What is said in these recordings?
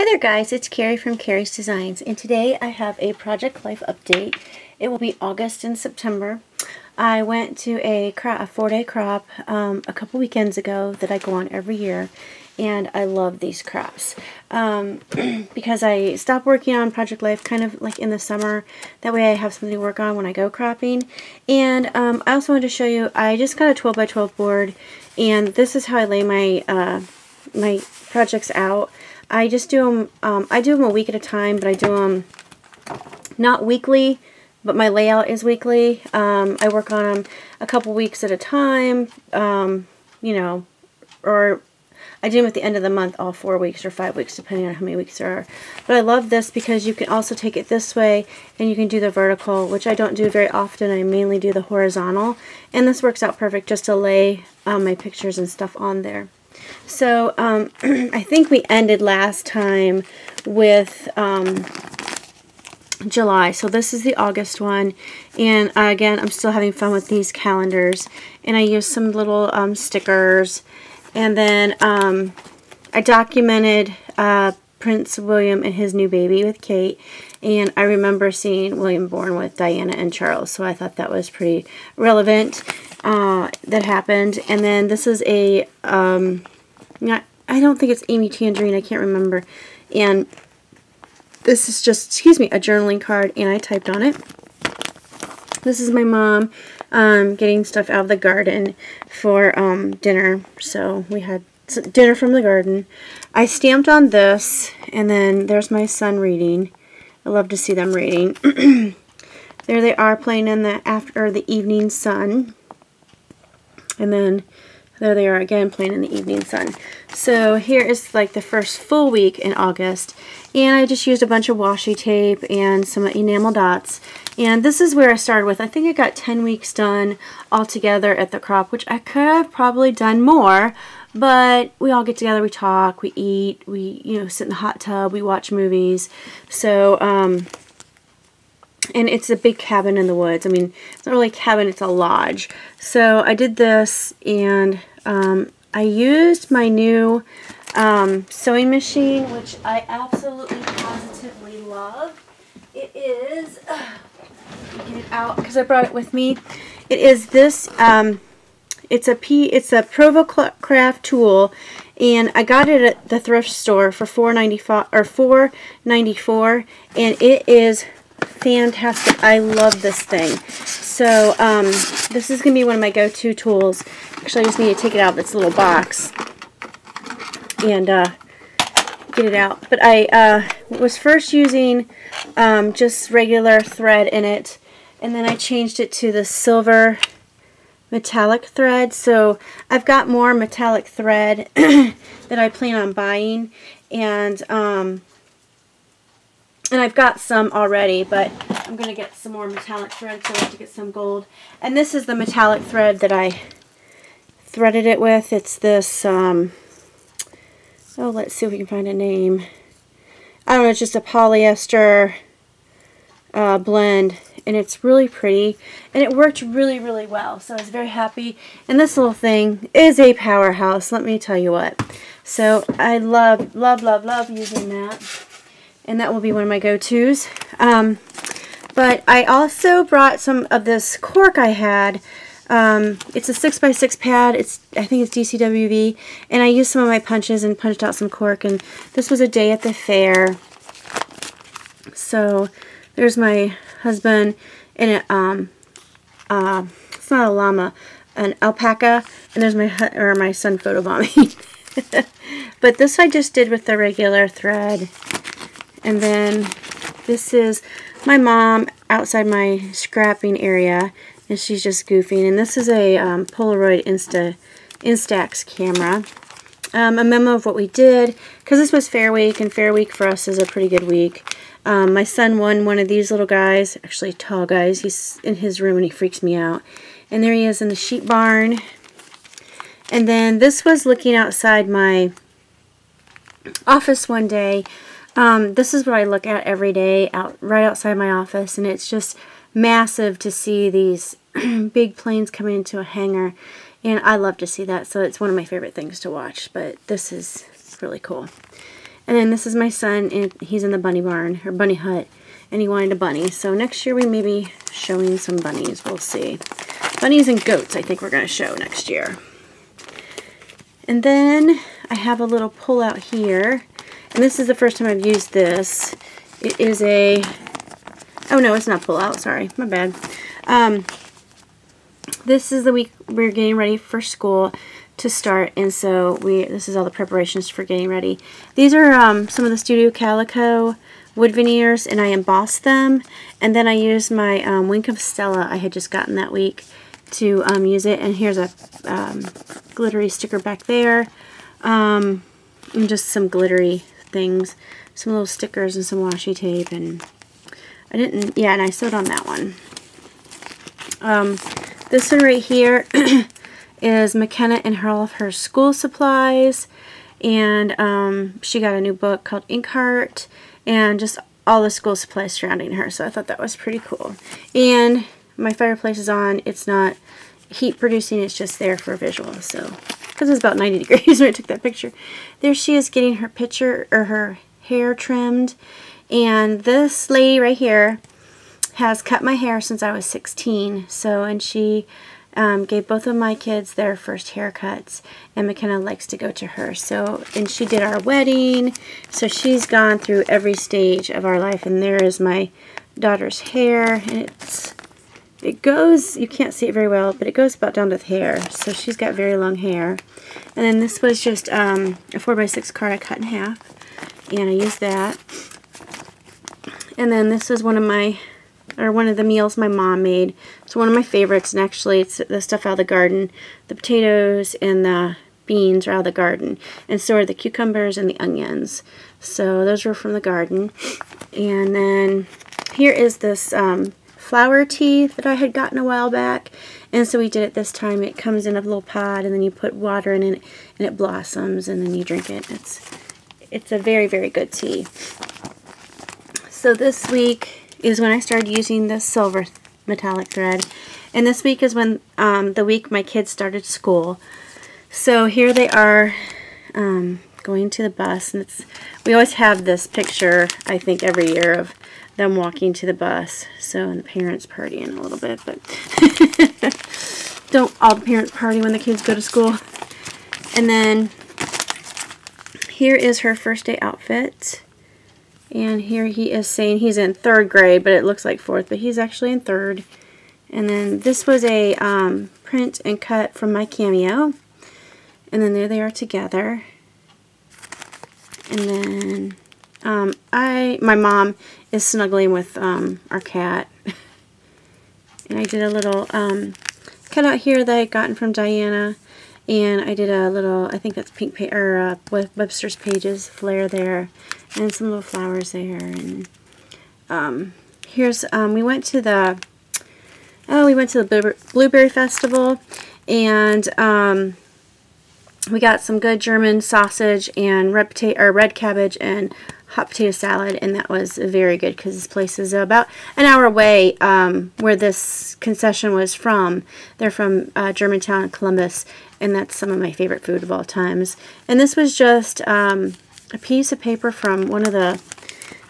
there guys, it's Kerry from Kerry's Designs, and today I have a Project Life update. It will be August and September. I went to a 4-day crop a couple weekends ago that I go on every year, and I love these crops because I stopped working on Project Life kind of like in the summer. That way I have something to work on when I go cropping. And I also wanted to show you, I just got a 12 by 12 board, and this is how I lay my my projects out. I just do them, I do them a week at a time, but I do them not weekly, but my layout is weekly. I work on them a couple weeks at a time, you know, or I do them at the end of the month, all 4 weeks or 5 weeks, depending on how many weeks there are. But I love this because you can also take it this way, and you can do the vertical, which I don't do very often. I mainly do the horizontal, and this works out perfect just to lay my pictures and stuff on there. So I think we ended last time with July, so this is the August one, and again I'm still having fun with these calendars, and I use some little stickers, and then I documented Prince William and his new baby with Kate, and I remember seeing William born with Diana and Charles, so I thought that was pretty relevant. That happened. And then this is a I don't think it's Amy Tangerine, I can't remember, and this is just, excuse me, a journaling card, and I typed on it. This is my mom getting stuff out of the garden for dinner, so we had dinner from the garden. I stamped on this, and then there's my son reading. I love to see them reading. There they are playing in the evening sun. And then there they are again playing in the evening sun. So here is like the first full week in August. And I just used a bunch of washi tape and some enamel dots. And this is where I started with. I think I got 10 weeks done altogether at the crop, which I could have probably done more. But we all get together, we talk, we eat, we sit in the hot tub, we watch movies. So, and it's a big cabin in the woods. I mean, it's not really a cabin, it's a lodge. So I did this, and I used my new sewing machine, which I absolutely positively love. It is, get it out because I brought it with me. It is this, it's a Provocraft tool, and I got it at the thrift store for $4.94, and it is fantastic. I love this thing. So this is going to be one of my go-to tools. Actually, I just need to take it out of its little box and get it out. But I was first using just regular thread in it, and then I changed it to the silver metallic thread. So I've got more metallic thread that I plan on buying, and I've got some already, but I'm going to get some more metallic thread, so I have to get some gold. And this is the metallic thread that I threaded it with. It's this, oh, let's see if we can find a name. I don't know, it's just a polyester blend, and it's really pretty, and it worked really, really well, so I was very happy. And this little thing is a powerhouse, let me tell you what. So I love, love, love, love using that. And that will be one of my go-tos. But I also brought some of this cork I had. It's a 6x6 pad. I think it's DCWV. And I used some of my punches and punched out some cork. And this was a day at the fair. So there's my husband in it's not a llama, an alpaca. And there's my son photobombing. But this I just did with the regular thread. And then this is my mom outside my scrapping area, and she's just goofing. And this is a Polaroid Instax camera. A memo of what we did, because this was Fair Week, and Fair Week for us is a pretty good week. My son won one of these little guys, actually tall guys. He's in his room and he freaks me out. And there he is in the sheep barn. And then this was looking outside my office one day. This is what I look at every day right outside my office, and it's just massive to see these big planes coming into a hangar, and I love to see that, so it's one of my favorite things to watch. But this is really cool. And then this is my son, and he's in the bunny barn, or bunny hut, and he wanted a bunny. So next year we may be showing some bunnies. We'll see. Bunnies and goats I think we're going to show next year. And then I have a little pull out here. And this is the first time I've used this. It is a... Oh no, it's not pull out. Sorry. My bad. This is the week we're getting ready for school to start, and so this is all the preparations for getting ready. These are some of the Studio Calico wood veneers, and I embossed them, and then I used my Wink of Stella I had just gotten that week to use it. And here's a glittery sticker back there, and just some glittery things, some little stickers and some washi tape, and and I sewed on that one. This one right here is McKenna and all of her school supplies, and she got a new book called Inkheart, and just all the school supplies surrounding her, so I thought that was pretty cool. And my fireplace is on. It's not heat producing, it's just there for visual, so because it's about 90 degrees when I took that picture. There she is getting her picture, or her hair trimmed, and this lady right here has cut my hair since I was 16, and she gave both of my kids their first haircuts, and McKenna likes to go to her. And she did our wedding, so she's gone through every stage of our life. And there is my daughter's hair, and it goes, you can't see it very well, but it goes about down to the hair, so she's got very long hair. And then this was just a 4x6 card I cut in half, and I used that. And then this is one of the meals my mom made. It's one of my favorites, and actually it's the stuff out of the garden. The potatoes and the beans are out of the garden, and so are the cucumbers and the onions. So those were from the garden. And then here is this flower tea that I had gotten a while back, and so we did it this time. It comes in a little pot, and then you put water in it, and it blossoms, and then you drink it. It's a very, very good tea. So this week is when I started using the silver metallic thread, and this week is when the week my kids started school. So here they are going to the bus, and we always have this picture, I think, every year of them walking to the bus. So, and the parents partying a little bit, but don't all the parents party when the kids go to school. And then here is her first day outfit. And here he is saying he's in 3rd grade, but it looks like 4th, but he's actually in 3rd. And then this was a print and cut from my Cameo. And then there they are together. And then my mom is snuggling with our cat. And I did a little cutout here that I had gotten from Diana. And I did a little, I think that's pink or Webster's Pages flare there, and some little flowers there. And here's we went to the Blueberry Festival, and we got some good German sausage and red cabbage and hot potato salad, and that was very good because this place is about an hour away where this concession was from. They're from Germantown and Columbus, and that's some of my favorite food of all times. And this was just a piece of paper from one of the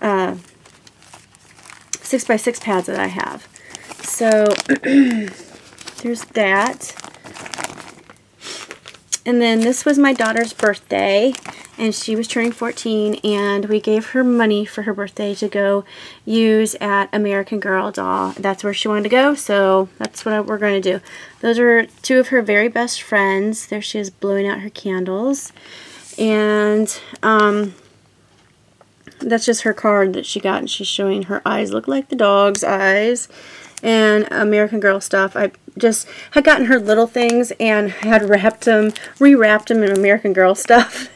6x6 pads that I have. So there's that. And then this was my daughter's birthday, and she was turning 14, and we gave her money for her birthday to go use at American Girl Doll. That's where she wanted to go, so that's what we're going to do. Those are 2 of her very best friends. There she is blowing out her candles. And that's just her card that she got, and she's showing her eyes look like the dog's eyes. And American Girl stuff. I just had gotten her little things and had rewrapped them in American Girl stuff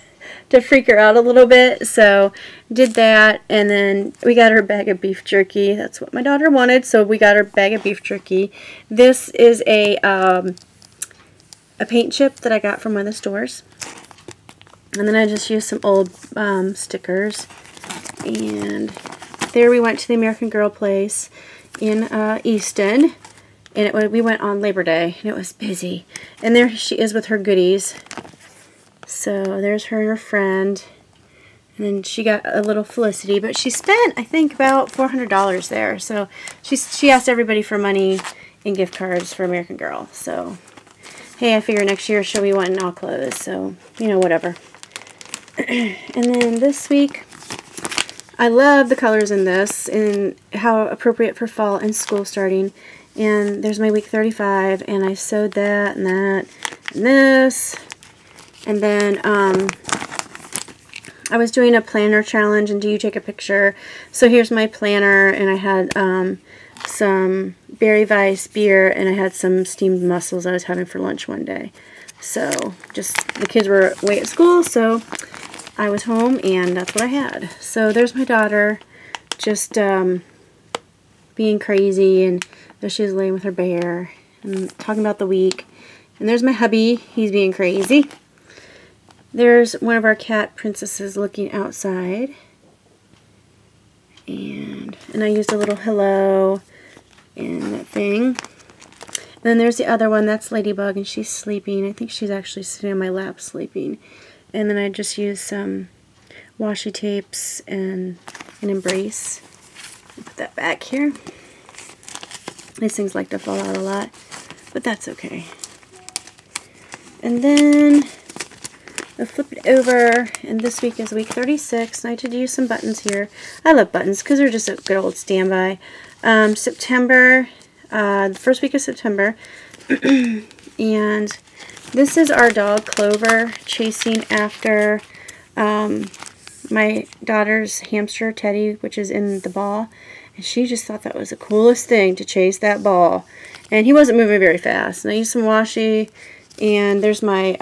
to freak her out a little bit. So did that, and then we got her a bag of beef jerky. That's what my daughter wanted, so we got her a bag of beef jerky. This is a paint chip that I got from one of the stores. And then I just used some old stickers. And there we went to the American Girl place in Easton, and we went on Labor Day, and it was busy. And there she is with her goodies. So there's her and her friend, And then she got a little Felicity, but she spent, I think, about $400 there. So she asked everybody for money and gift cards for American Girl. So, hey, I figure next year she'll be wanting all clothes. So, you know, whatever. And then this week, I love the colors in this and how appropriate for fall and school starting. And there's my week 35, and I sewed that and that and this. And then I was doing a planner challenge, and do you take a picture? So here's my planner, and I had some Berry Weiss beer, and I had some steamed mussels I was having for lunch one day. So just the kids were away at school, so I was home, and that's what I had. So there's my daughter just being crazy, and there she is laying with her bear and talking about the week. And there's my hubby. He's being crazy. There's one of our cat princesses looking outside. And I used a little hello and that thing. And then there's the other one. That's Ladybug, and she's sleeping. I think she's actually sitting on my lap sleeping. And then I just used some washi tapes and an embrace. Put that back here. These things like to fall out a lot, but that's okay. And then I'll flip it over, and this week is week 36, and I did use some buttons here. I love buttons because they're just a good old standby. September, the first week of September, and this is our dog Clover chasing after my daughter's hamster Teddy, which is in the ball. And she just thought that was the coolest thing, to chase that ball. And he wasn't moving very fast. And I used some washi, and there's my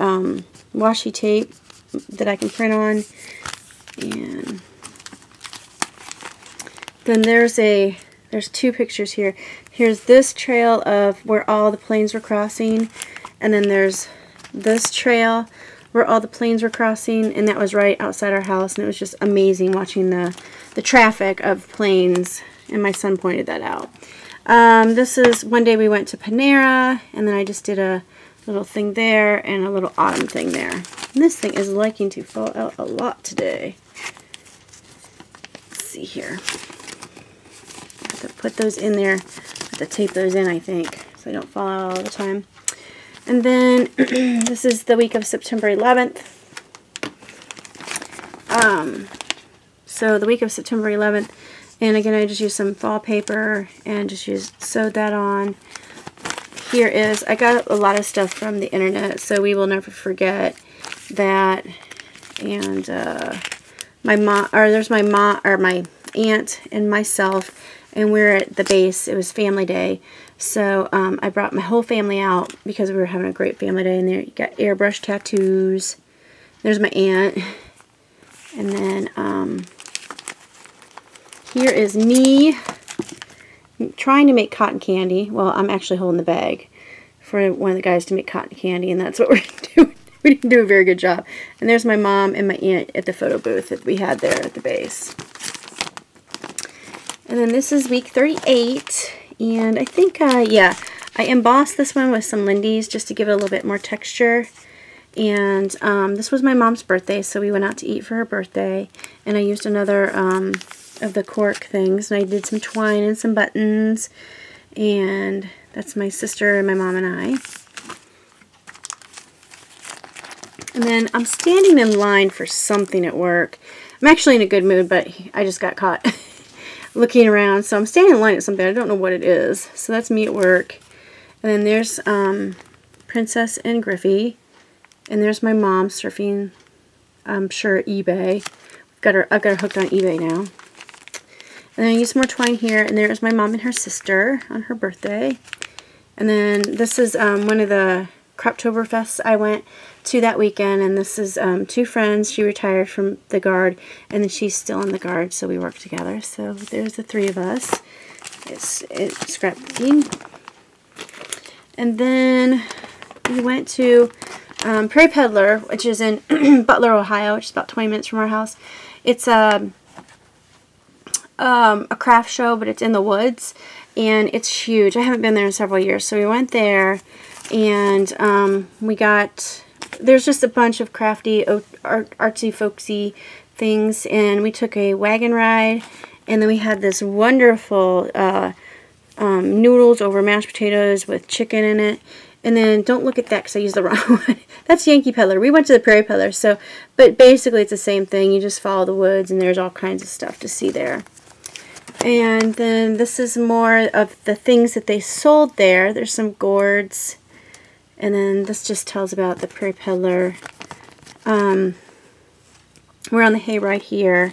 washi tape that I can print on. And then there's two pictures here. Here's this trail of where all the planes were crossing. And then there's this trail where all the planes were crossing, and that was right outside our house. And it was just amazing watching the traffic of planes. And my son pointed that out. This is one day we went to Panera, and then I just did a little thing there and a little autumn thing there. And this thing is liking to fall out a lot today. Let's see here. I have to put those in there. I have to tape those in, I think, so they don't fall out all the time. And then this is the week of September 11th. So the week of September 11th. And again, I just used some fall paper and just sewed that on. Here is, I got a lot of stuff from the internet, so we will never forget that. And there's my aunt and myself, and we're at the base. It was family day, so I brought my whole family out because we were having a great family day. And there you got airbrush tattoos. There's my aunt, and then here is me trying to make cotton candy. Well, I'm actually holding the bag for one of the guys to make cotton candy, and that's what we're doing. We didn't do a very good job. And there's my mom and my aunt at the photo booth that we had there at the base. And then this is week 38, and I think, yeah, I embossed this one with some Lindy's just to give it a little bit more texture. And this was my mom's birthday, so we went out to eat for her birthday, and I used another of the cork things, and I did some twine and some buttons, and that's my sister and my mom and I. And then I'm standing in line for something at work. I'm actually in a good mood, but I just got caught looking around, so I'm standing in line at something. I don't know what it is. So that's me at work. And then there's Princess and Griffey, and there's my mom surfing, I'm sure, eBay. I've got her hooked on eBay now. And then I used some more twine here, and there's my mom and her sister on her birthday. And then this is one of the Croptober fests I went to that weekend, and this is two friends. She retired from the Guard, and then she's still in the Guard, so we work together. So there's the three of us. It's scrapbooking. And then we went to Prairie Peddler, which is in Butler, Ohio, which is about 20 minutes from our house. It's a craft show, but it's in the woods, and it's huge. I haven't been there in several years, so we went there, and there's just a bunch of crafty, artsy, folksy things, and we took a wagon ride, and then we had this wonderful noodles over mashed potatoes with chicken in it. And then don't look at that because I used the wrong one. That's Yankee Peddler. We went to the Prairie Peddler, so, but basically it's the same thing. You just follow the woods, and there's all kinds of stuff to see there. And then this is more of the things that they sold there. There's some gourds. And then this just tells about the Prairie Peddler. We're on the hay right here.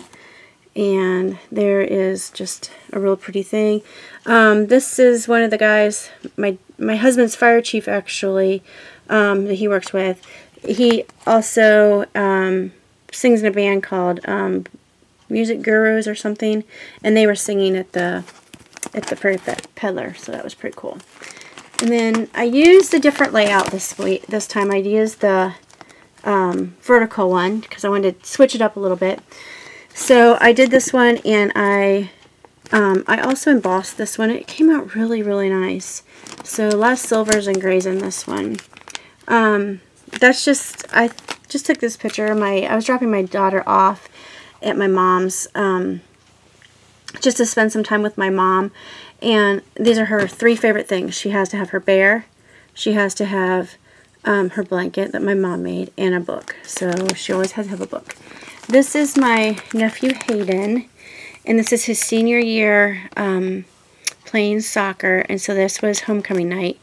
And there is just a real pretty thing. This is one of the guys, my husband's fire chief actually, that he works with. He also sings in a band called Music Gurus or something, and they were singing at the Prairie Peddler, so that was pretty cool. And then I used a different layout this time. I used the vertical one because I wanted to switch it up a little bit. So I did this one, and I also embossed this one. It came out really, really nice. So less silvers and grays in this one. That's just, I just took this picture. I was dropping my daughter off at my mom's just to spend some time with my mom. And these are her 3 favorite things. She has to have her bear. She has to have her blanket that my mom made, and a book. So she always has to have a book. This is my nephew Hayden, and this is his senior year playing soccer, and so this was homecoming night,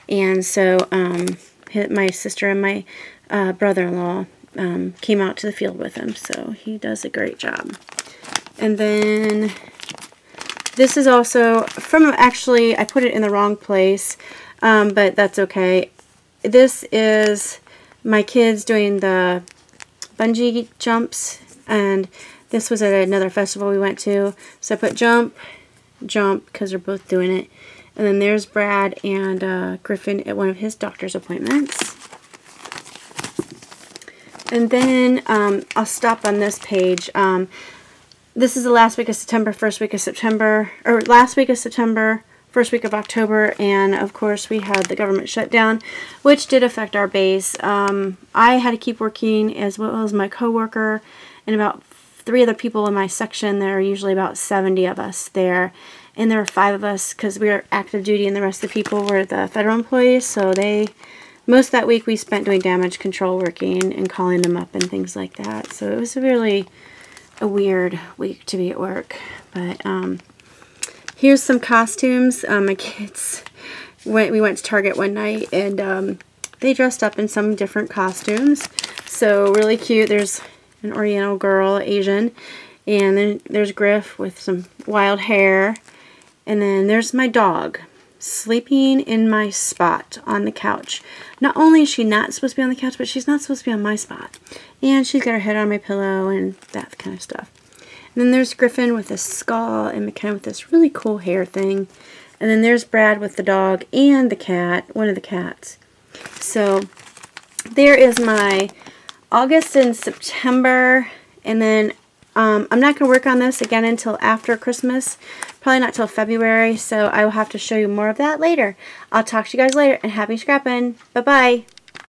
and so my sister and my brother-in-law came out to the field with him, so he does a great job. And then this is also from, actually I put it in the wrong place, but that's okay. This is my kids doing the bungee jumps, and this was at another festival we went to, so I put jump because they're both doing it. And then there's Brad and Griffin at one of his doctor's appointments. And then I'll stop on this page. This is the last week of September, first week of September, or last week of September, first week of October, and of course we had the government shutdown, which did affect our base. I had to keep working, as well as my coworker and about 3 other people in my section. There are usually about 70 of us there, and there were 5 of us because we were active duty, and the rest of the people were the federal employees. So most of that week we spent doing damage control, working and calling them up and things like that. So it was really a weird week to be at work. But here's some costumes. My kids, we went to Target one night, and they dressed up in some different costumes. So really cute. There's an Oriental girl, Asian, and then there's Griff with some wild hair. And then there's my dog sleeping in my spot on the couch. Not only is she not supposed to be on the couch, but she's not supposed to be on my spot. And she's got her head on my pillow and that kind of stuff. And then there's Griffin with a skull and kind of with this really cool hair thing. And then there's Brad with the dog and the cat, one of the cats. So there is my August and September. And then I'm not going to work on this again until after Christmas. Probably not till February. So I will have to show you more of that later. I'll talk to you guys later, and happy scrapping. Bye-bye.